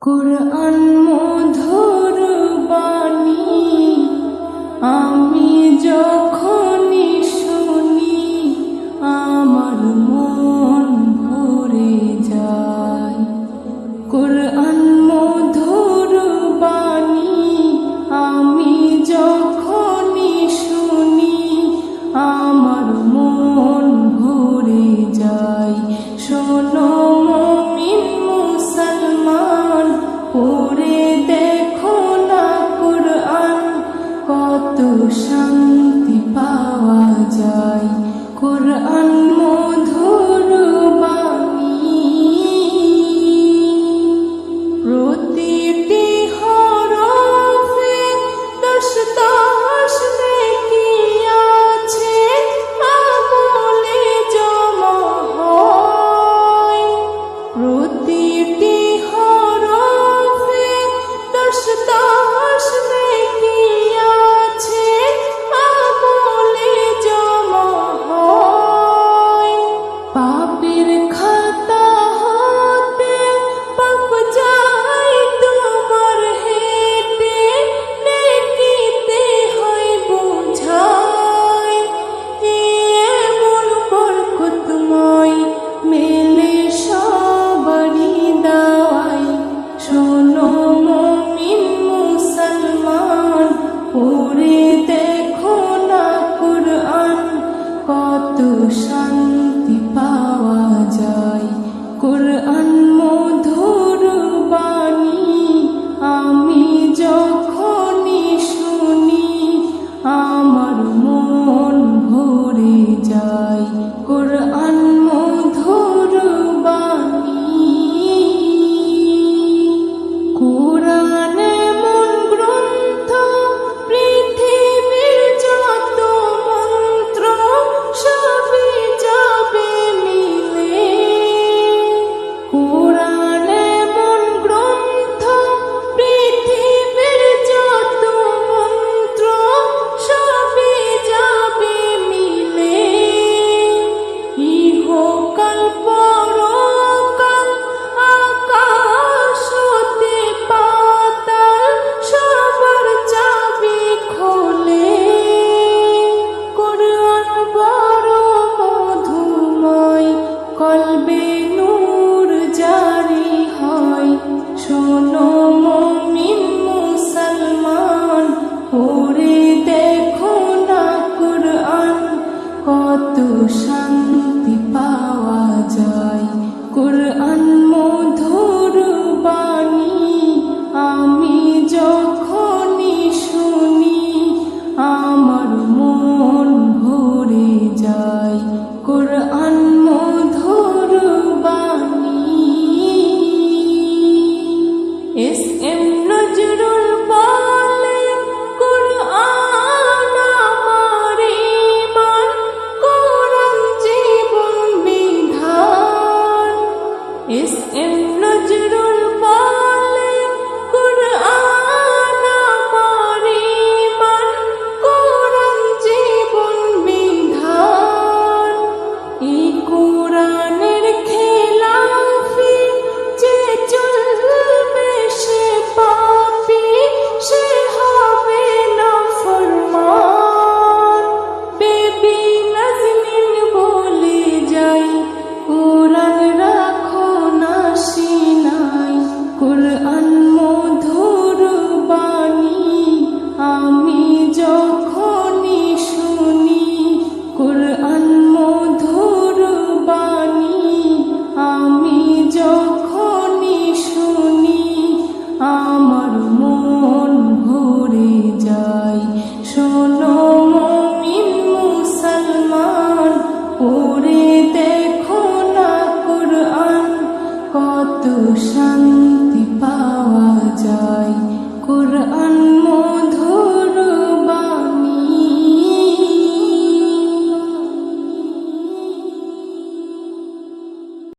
কুরআন মধুর বাণী আমি যখনই শুনি আমার মন ভরে যায়। কুরআন মধুর বাণী আমি যখনই শুনি আমার মন ভরে যায়। শোনো মুমিন মুসলমান, পড়ে দেখো না কুরআন, কত শান্তি পাওয়া যায়। কুরআন মধুর বাণী, প্রতিটি হরফে দশ দশ নেকি আছে, আমলে জমা হয়। প্রতিটি হরফে দশ দশ নেকি আছে, আমলে জমা হয়। পাপের খাতা হতে পাপ যায় তোমার হেঁটে, নেকিতে হয় বোঝায়। এমন বরকতময় মেলে সবারই দাওয়ায়। শোনো মুমিন মুসলমান, পড়ে দেখো না কুরআন, কত শান্তি পাওয়া যায়। কুরআন মধুর বাণী আমি যখনই শুনি আমার মন ভরে যায়। কুরআন মধুর বাণী, কুরআন এমন গ্রন্থ, পৃথিবীর যত মন্ত্র সবই যাবে মিলে। কুরআন এমন গ্রন্থ, পৃথিবীর যত মন্ত্র সবই যাবে মিলে। ইহকাল পরকাল আকাশ হতে পাতাল সবার চাবি খোলে। কুরআন বড় মধুময়, কলবে নূর জারি হয়। শোনো মুমিন মুসলমান, পড়ে দেখো না কুরআন, কত শান্তি পাওয়া যায়। কুরআন মধুর বাণী আমি যখনই শুনি আমার মন ভরে যায়। কুরআন মধুর বাণী। এস এম নজরুল বলে, কুরআন আমার ঈমান, কুরআন জীবন বিধান। এস এম নজরুল বলে,